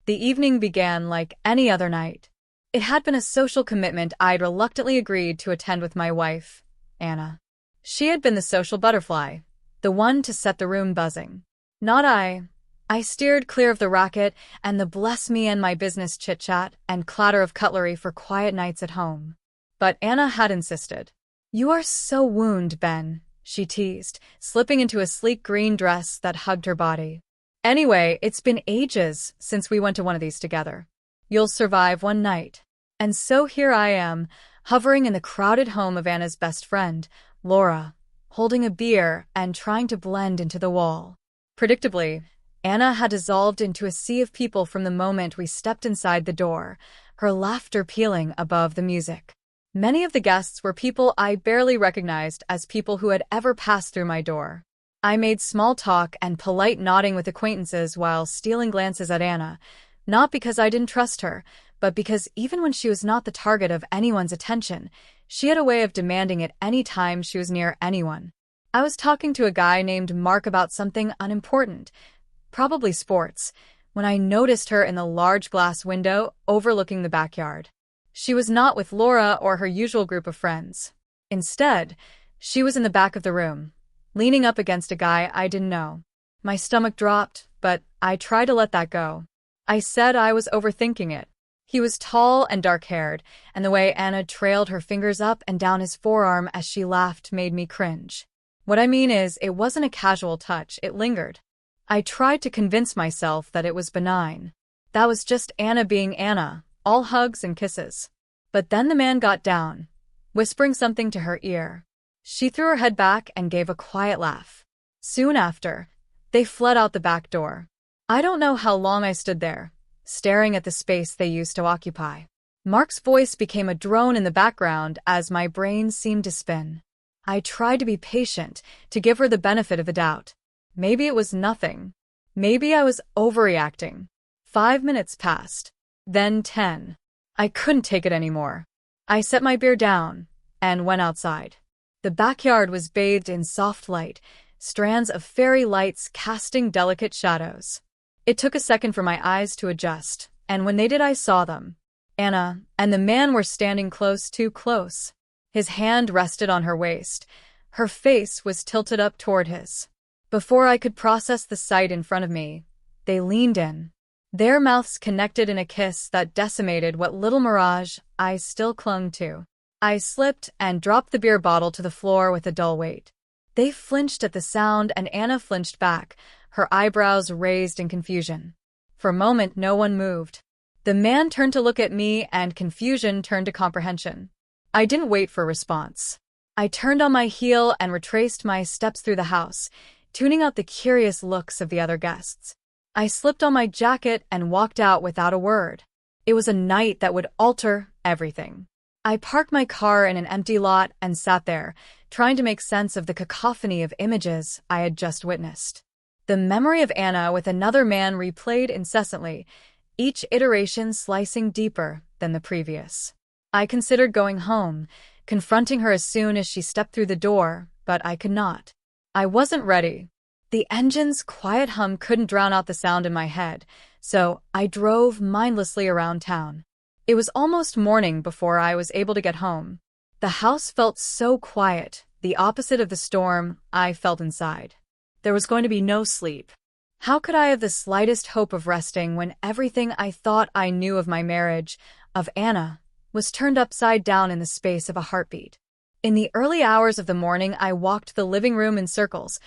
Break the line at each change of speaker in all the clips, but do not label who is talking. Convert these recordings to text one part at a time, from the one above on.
The evening began like any other night. It had been a social commitment I'd reluctantly agreed to attend with my wife, Anna. She had been the social butterfly, the one to set the room buzzing. Not I. I steered clear of the racket and the bless me and my business chit-chat and clatter of cutlery for quiet nights at home. But Anna had insisted. "You are so wound, Ben," she teased, slipping into a sleek green dress that hugged her body. "Anyway, it's been ages since we went to one of these together. You'll survive one night." And so here I am, hovering in the crowded home of Anna's best friend, Laura, holding a beer and trying to blend into the wall. Predictably, Anna had dissolved into a sea of people from the moment we stepped inside the door, her laughter pealing above the music. Many of the guests were people I barely recognized as people who had ever passed through my door. I made small talk and polite nodding with acquaintances while stealing glances at Anna, not because I didn't trust her, but because even when she was not the target of anyone's attention, she had a way of demanding it any time she was near anyone. I was talking to a guy named Mark about something unimportant, probably sports, when I noticed her in the large glass window overlooking the backyard. She was not with Laura or her usual group of friends. Instead, she was in the back of the room, leaning up against a guy I didn't know. My stomach dropped, but I tried to let that go. I said I was overthinking it. He was tall and dark-haired, and the way Anna trailed her fingers up and down his forearm as she laughed made me cringe. What I mean is, it wasn't a casual touch, it lingered. I tried to convince myself that it was benign. That was just Anna being Anna, all hugs and kisses. But then the man got down, whispering something to her ear. She threw her head back and gave a quiet laugh. Soon after, they fled out the back door. I don't know how long I stood there, staring at the space they used to occupy. Mark's voice became a drone in the background as my brain seemed to spin. I tried to be patient, to give her the benefit of the doubt. Maybe it was nothing. Maybe I was overreacting. 5 minutes passed. Then 10. I couldn't take it anymore. I set my beer down and went outside. The backyard was bathed in soft light, strands of fairy lights casting delicate shadows. It took a second for my eyes to adjust, and when they did I saw them. Anna and the man were standing close, too close. His hand rested on her waist. Her face was tilted up toward his. Before I could process the sight in front of me, they leaned in. Their mouths connected in a kiss that decimated what little mirage I still clung to. I slipped and dropped the beer bottle to the floor with a dull weight. They flinched at the sound and Anna flinched back, her eyebrows raised in confusion. For a moment, no one moved. The man turned to look at me and confusion turned to comprehension. I didn't wait for a response. I turned on my heel and retraced my steps through the house, tuning out the curious looks of the other guests. I slipped on my jacket and walked out without a word. It was a night that would alter everything. I parked my car in an empty lot and sat there, trying to make sense of the cacophony of images I had just witnessed. The memory of Anna with another man replayed incessantly, each iteration slicing deeper than the previous. I considered going home, confronting her as soon as she stepped through the door, but I could not. I wasn't ready. The engine's quiet hum couldn't drown out the sound in my head, so I drove mindlessly around town. It was almost morning before I was able to get home. The house felt so quiet, the opposite of the storm I felt inside. There was going to be no sleep. How could I have the slightest hope of resting when everything I thought I knew of my marriage, of Anna, was turned upside down in the space of a heartbeat? In the early hours of the morning, I walked the living room in circles,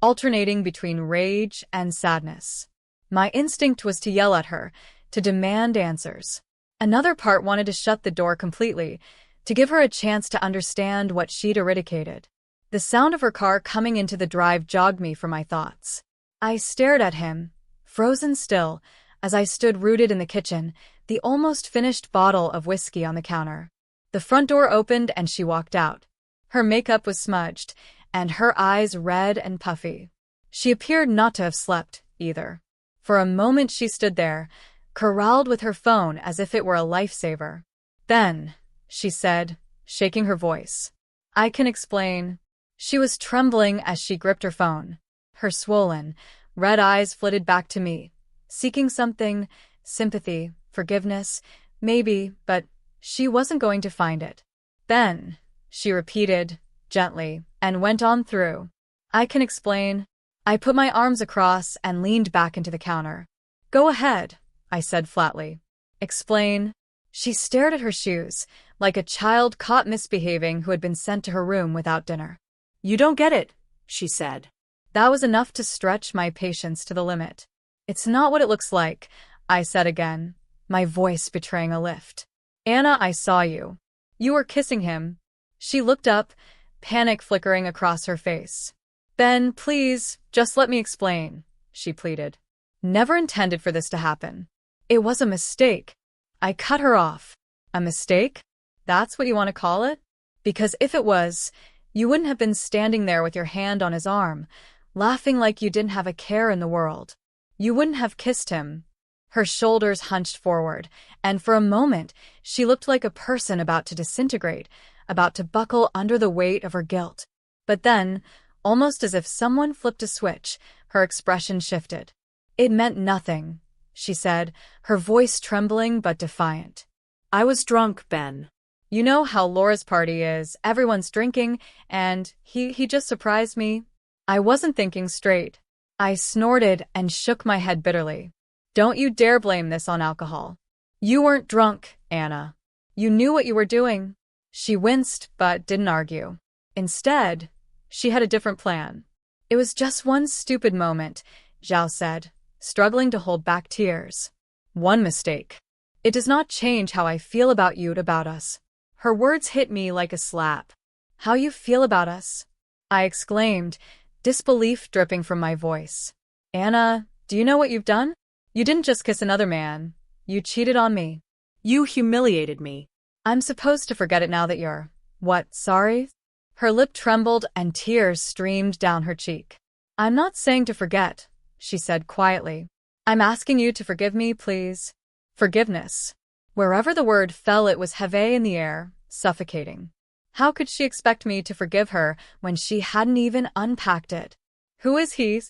alternating between rage and sadness. My instinct was to yell at her, to demand answers. Another part wanted to shut the door completely, to give her a chance to understand what she'd eradicated. The sound of her car coming into the drive jogged me from my thoughts. I stared at him, frozen still, as I stood rooted in the kitchen, the almost finished bottle of whiskey on the counter. The front door opened and she walked out. Her makeup was smudged, and her eyes red and puffy. She appeared not to have slept, either. For a moment she stood there, corralled with her phone as if it were a lifesaver. "Then," she said, shaking her voice. "I can explain." She was trembling as she gripped her phone. Her swollen, red eyes flitted back to me, seeking something sympathy, forgiveness, maybe, but she wasn't going to find it. "Ben," she repeated, gently, and went on through. "I can explain." I put my arms across and leaned back into the counter. "Go ahead," I said flatly. "Explain." She stared at her shoes, like a child caught misbehaving who had been sent to her room without dinner. "You don't get it," she said. That was enough to stretch my patience to the limit. "It's not what it looks like," I said again, my voice betraying a lift. "Anna, I saw you. You were kissing him." She looked up, panic flickering across her face. "Ben, please, just let me explain," she pleaded. "Never intended for this to happen. It was a mistake." I cut her off. "A mistake? That's what you want to call it? Because if it was, you wouldn't have been standing there with your hand on his arm, laughing like you didn't have a care in the world. You wouldn't have kissed him." Her shoulders hunched forward, and for a moment she looked like a person about to disintegrate, about to buckle under the weight of her guilt. But then, almost as if someone flipped a switch, her expression shifted. "It meant nothing," she said, her voice trembling but defiant. "I was drunk, Ben. You know how Laura's party is, everyone's drinking, and he just surprised me." I wasn't thinking straight. I snorted and shook my head bitterly. "Don't you dare blame this on alcohol. You weren't drunk, Anna. You knew what you were doing." She winced but didn't argue. Instead, she had a different plan. "It was just one stupid moment," Zhao said, struggling to hold back tears. "One mistake. It does not change how I feel about you and about us." Her words hit me like a slap. "How you feel about us?" I exclaimed, disbelief dripping from my voice. "Anna, do you know what you've done? You didn't just kiss another man. You cheated on me. You humiliated me. I'm supposed to forget it now that you're, what, sorry?" Her lip trembled and tears streamed down her cheek. "I'm not saying to forget," she said quietly. "I'm asking you to forgive me, please." Forgiveness. Wherever the word fell, it was heavy in the air, suffocating. How could she expect me to forgive her when she hadn't even unpacked it? "Who is he?"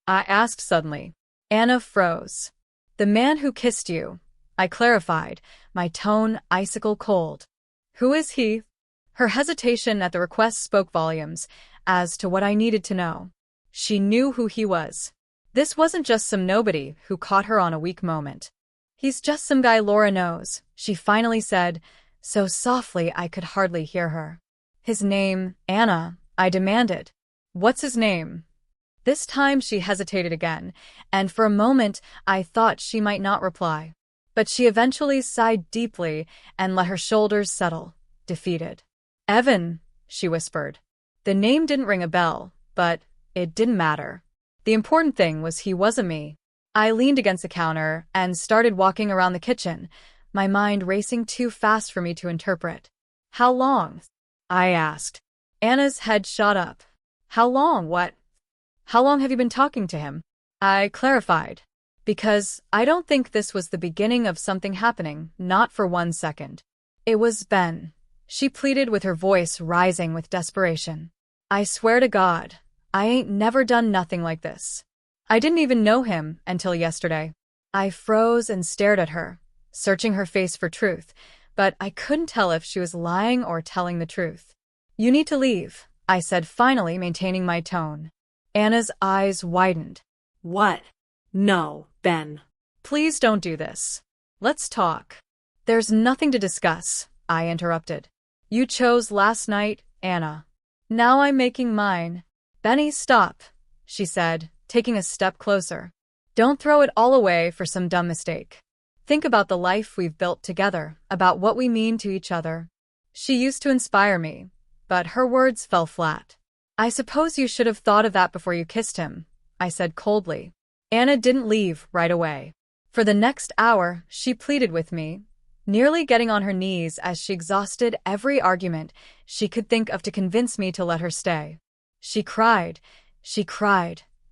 I asked suddenly. Anna froze. "The man who kissed you," I clarified, my tone icicle cold. "Who is he?" Her hesitation at the request spoke volumes as to what I needed to know. She knew who he was. This wasn't just some nobody who caught her on a weak moment. "He's just some guy Laura knows," she finally said, so softly I could hardly hear her. "His name, Anna," I demanded. "What's his name?" This time she hesitated again, and for a moment I thought she might not reply. But she eventually sighed deeply and let her shoulders settle, defeated. "Evan," she whispered. The name didn't ring a bell, but it didn't matter. The important thing was he wasn't me. I leaned against the counter and started walking around the kitchen, my mind racing too fast for me to interpret. "How long?" I asked. Anna's head shot up. "How long? What? How long have you been talking to him?" I clarified. Because I don't think this was the beginning of something happening, not for 1 second. "It was Ben," she pleaded with her voice rising with desperation. "I swear to God, I ain't never done nothing like this. I didn't even know him until yesterday." I froze and stared at her, searching her face for truth, but I couldn't tell if she was lying or telling the truth. "You need to leave," I said, finally maintaining my tone. Anna's eyes widened. "What? No, Ben. Please don't do this. Let's talk." "There's nothing to discuss," I interrupted. "You chose last night, Anna. Now I'm making mine." "Benny, stop," she said, taking a step closer. "Don't throw it all away for some dumb mistake. Think about the life we've built together, about what we mean to each other." She used to inspire me, but her words fell flat. "I suppose you should have thought of that before you kissed him," I said coldly. Anna didn't leave right away. For the next hour, she pleaded with me, nearly getting on her knees as she exhausted every argument she could think of to convince me to let her stay. She cried,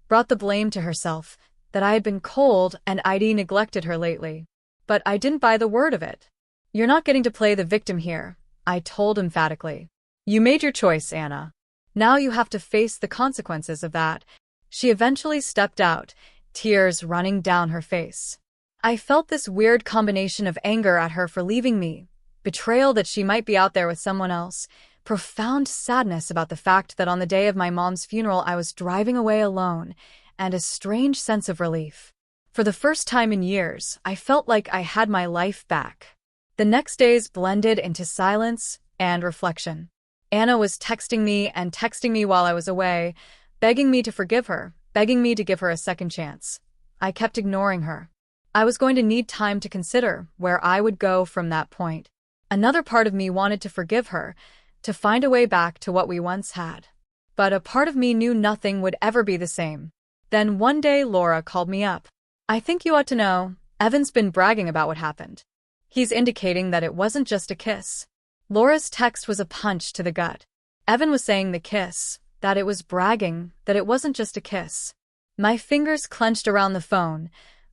brought the blame to herself, that I had been cold and I'd neglected her lately. But I didn't buy the word of it. "You're not getting to play the victim here," I told emphatically. "You made your choice, Anna. Now you have to face the consequences of that." She eventually stepped out, tears running down her face. I felt this weird combination of anger at her for leaving me, betrayal that she might be out there with someone else, profound sadness about the fact that on the day of my mom's funeral I was driving away alone, and a strange sense of relief. For the first time in years, I felt like I had my life back. The next days blended into silence and reflection. Anna was texting me while I was away, begging me to forgive her, begging me to give her a second chance. I kept ignoring her. I was going to need time to consider where I would go from that point. Another part of me wanted to forgive her, to find a way back to what we once had. But a part of me knew nothing would ever be the same. Then one day Laura called me up. "I think you ought to know, Evan's been bragging about what happened. He's indicating that it wasn't just a kiss." Laura's text was a punch to the gut. Evan was saying the kiss, that it was bragging, that it wasn't just a kiss. My fingers clenched around the phone,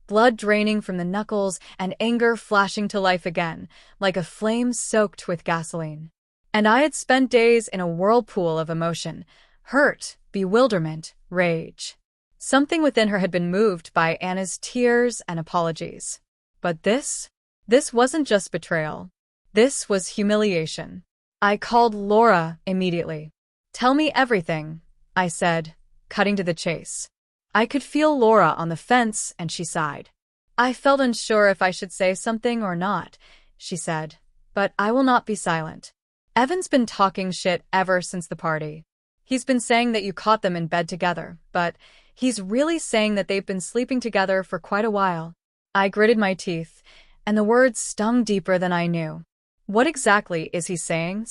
blood draining from the knuckles and anger flashing to life again, like a flame soaked with gasoline. And I had spent days in a whirlpool of emotion, hurt, bewilderment, rage. Something within her had been moved by Anna's tears and apologies. But this wasn't just betrayal. This was humiliation. I called Laura immediately. "Tell me everything," I said, cutting to the chase. I could feel Laura on the fence, and she sighed. "I felt unsure if I should say something or not," she said, "but I will not be silent. Evan's been talking shit ever since the party. He's been saying that you caught them in bed together, but he's really saying that they've been sleeping together for quite a while." I gritted my teeth, and the words stung deeper than I knew. "What exactly is he saying?"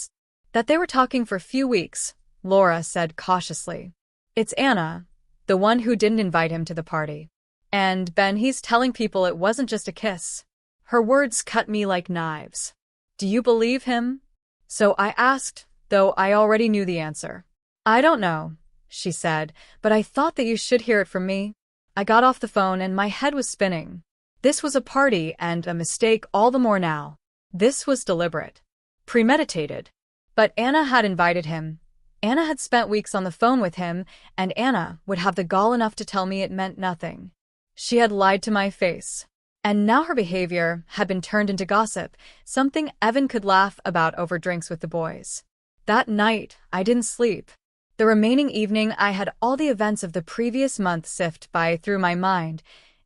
"That they were talking for a few weeks," Laura said cautiously. "It's Anna, the one who didn't invite him to the party. And Ben, he's telling people it wasn't just a kiss." Her words cut me like knives. "Do you believe him?" So I asked, though I already knew the answer. "I don't know," she said, "but I thought that you should hear it from me." I got off the phone and my head was spinning. This was a party and a mistake all the more now. This was deliberate. Premeditated. But Anna had invited him. Anna had spent weeks on the phone with him, and Anna would have the gall enough to tell me it meant nothing. She had lied to my face. And now her behavior had been turned into gossip, something Evan could laugh about over drinks with the boys. That night, I didn't sleep. The remaining evening, I had all the events of the previous month sift by through my mind,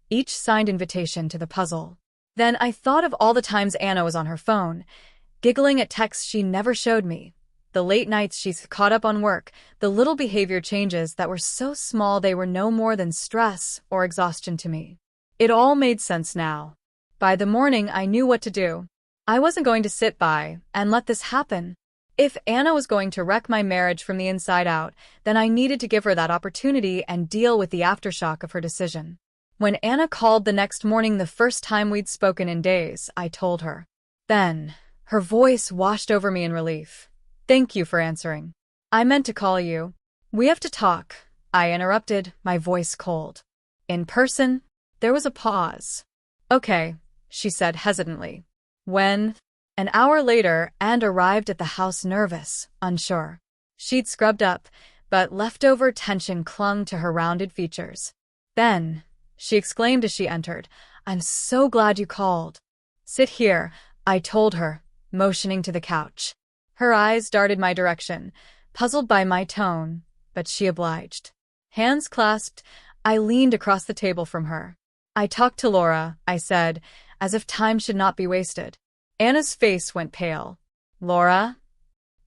each signed invitation to the puzzle. Then I thought of all the times Anna was on her phone, giggling at texts she never showed me, the late nights she's caught up on work, the little behavior changes that were so small they were no more than stress or exhaustion to me. It all made sense now. By the morning, I knew what to do. I wasn't going to sit by and let this happen. If Anna was going to wreck my marriage from the inside out, then I needed to give her that opportunity and deal with the aftershock of her decision. When Anna called the next morning, the first time we'd spoken in days, I told her. Then, her voice washed over me in relief. "Thank you for answering. I meant to call you." "We have to talk," I interrupted, my voice cold. "In person?" There was a pause. "Okay," she said hesitantly. "When?" An hour later, Anne arrived at the house nervous, unsure. She'd scrubbed up, but leftover tension clung to her rounded features. "Ben," she exclaimed as she entered, "I'm so glad you called." "Sit here," I told her, motioning to the couch. Her eyes darted my direction, puzzled by my tone, but she obliged. Hands clasped, I leaned across the table from her. "I talked to Laura," I said, as if time should not be wasted. Anna's face went pale. "Laura?"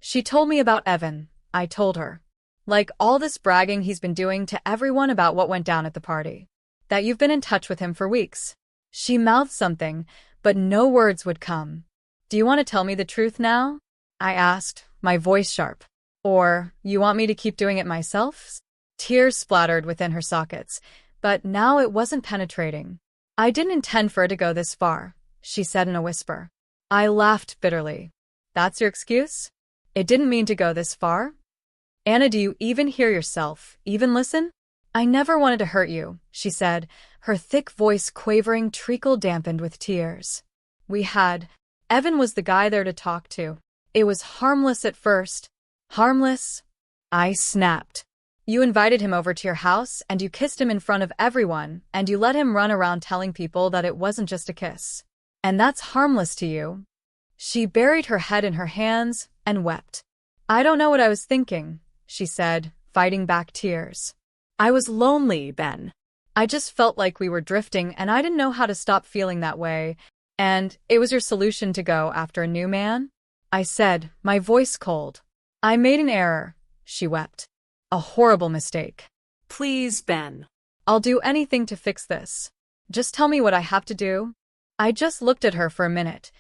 "She told me about Evan," I told her. "Like all this bragging he's been doing to everyone about what went down at the party. That you've been in touch with him for weeks." She mouthed something, but no words would come. "Do you want to tell me the truth now?" I asked, my voice sharp. "Or you want me to keep doing it myself?" Tears splattered within her sockets, but now it wasn't penetrating. "I didn't intend for it to go this far," she said in a whisper. I laughed bitterly. "That's your excuse? It didn't mean to go this far?" "Anna, do you even hear yourself, even listen?" "I never wanted to hurt you," she said, her thick voice quavering, treacle dampened with tears. Evan was the guy there to talk to. It was harmless at first." "Harmless?" I snapped. You invited him over to your house and you kissed him in front of everyone and you let him run around telling people that it wasn't just a kiss. And that's harmless to you. She buried her head in her hands and wept. I don't know what I was thinking, she said, fighting back tears.
I was lonely, Ben.
I just felt like we were drifting and I didn't know how to stop feeling that way. And it was your solution to go after a new man? I said, my voice cold. I made an error, she wept. A horrible mistake.
Please, Ben.
I'll do anything to fix this. Just tell me what I have to do. I just looked at her for a minute.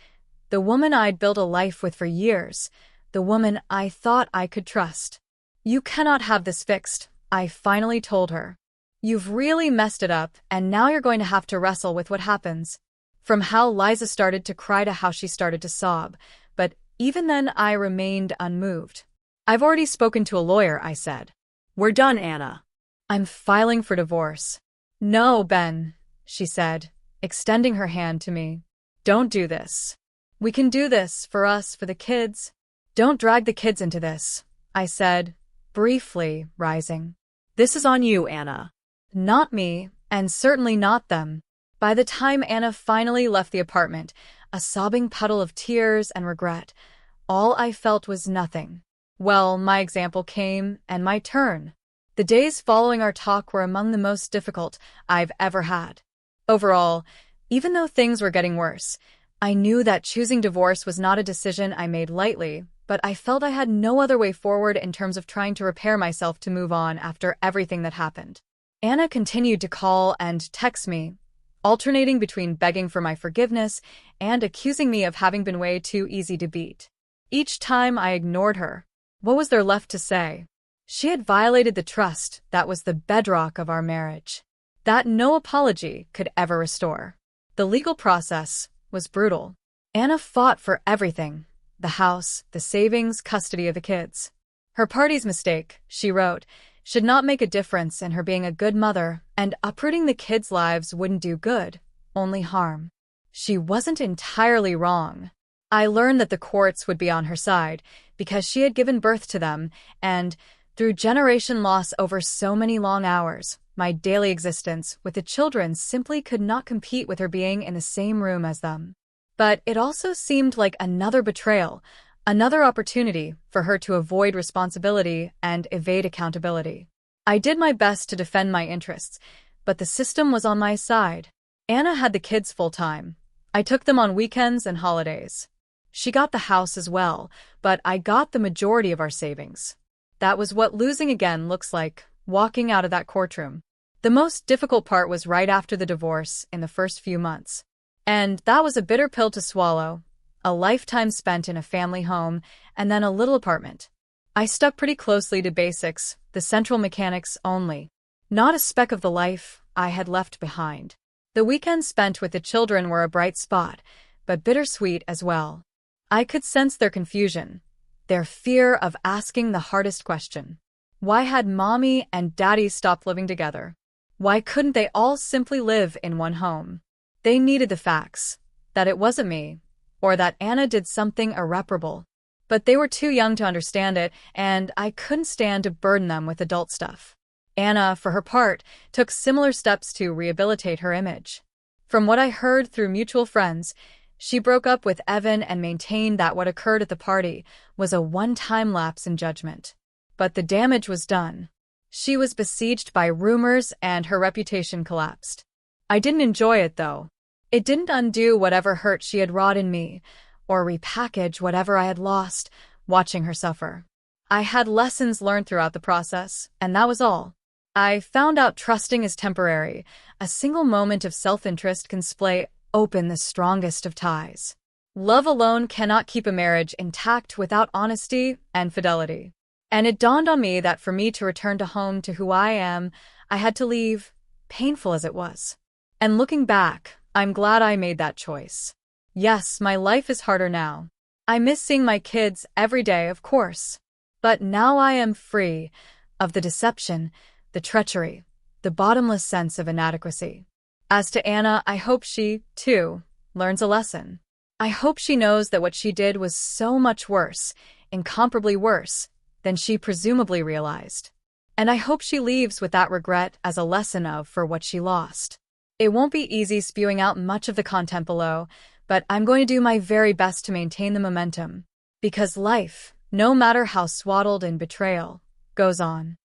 The woman I'd built a life with for years. The woman I thought I could trust. You cannot have this fixed, I finally told her. You've really messed it up, and now you're going to have to wrestle with what happens. From how Liza started to cry to how she started to sob, but even then I remained unmoved. I've already spoken to a lawyer, I said.
We're done, Anna.
I'm filing for divorce. No, Ben, she said, extending her hand to me. Don't do this. We can do this for us, for the kids. Don't drag the kids into this, I said, briefly rising.
This is on you, Anna.
Not me, and certainly not them. By the time Anna finally left the apartment, a sobbing puddle of tears and regret, all I felt was nothing. Well, my example came, and my turn. The days following our talk were among the most difficult I've ever had. Overall, even though things were getting worse, I knew that choosing divorce was not a decision I made lightly, but I felt I had no other way forward in terms of trying to repair myself to move on after everything that happened. Anna continued to call and text me, alternating between begging for my forgiveness and accusing me of having been way too easy to beat. Each time I ignored her. What was there left to say? She had violated the trust that was the bedrock of our marriage, that no apology could ever restore. The legal process was brutal. Anna fought for everything: the house, the savings, custody of the kids. Her party's mistake, she wrote, should not make a difference in her being a good mother, and uprooting the kids' lives wouldn't do good, only harm. She wasn't entirely wrong. I learned that the courts would be on her side because she had given birth to them, and through generation loss over so many long hours, my daily existence with the children simply could not compete with her being in the same room as them. But it also seemed like another betrayal, another opportunity for her to avoid responsibility and evade accountability. I did my best to defend my interests, but the system was on my side. Anna had the kids full-time. I took them on weekends and holidays. She got the house as well, but I got the majority of our savings. That was what losing again looks like, walking out of that courtroom. The most difficult part was right after the divorce, in the first few months. And that was a bitter pill to swallow. A lifetime spent in a family home, and then a little apartment. I stuck pretty closely to basics, the central mechanics only. Not a speck of the life I had left behind. The weekends spent with the children were a bright spot, but bittersweet as well. I could sense their confusion, their fear of asking the hardest question. Why had Mommy and Daddy stopped living together? Why couldn't they all simply live in one home? They needed the facts, that it wasn't me, or that Anna did something irreparable. But they were too young to understand it, and I couldn't stand to burden them with adult stuff. Anna, for her part, took similar steps to rehabilitate her image. From what I heard through mutual friends, she broke up with Evan and maintained that what occurred at the party was a one-time lapse in judgment. But the damage was done. She was besieged by rumors and her reputation collapsed. I didn't enjoy it, though. It didn't undo whatever hurt she had wrought in me, or repackage whatever I had lost watching her suffer. I had lessons learned throughout the process, and that was all. I found out trusting is temporary. A single moment of self-interest can splay open the strongest of ties. Love alone cannot keep a marriage intact without honesty and fidelity. And it dawned on me that for me to return to home to who I am, I had to leave, painful as it was. And looking back, I'm glad I made that choice. Yes, my life is harder now. I miss seeing my kids every day, of course. But now I am free of the deception, the treachery, the bottomless sense of inadequacy. As to Anna, I hope she, too, learns a lesson. I hope she knows that what she did was so much worse, incomparably worse, than she presumably realized. And I hope she leaves with that regret as a lesson for what she lost. It won't be easy spewing out much of the content below, but I'm going to do my very best to maintain the momentum. Because life, no matter how swaddled in betrayal, goes on.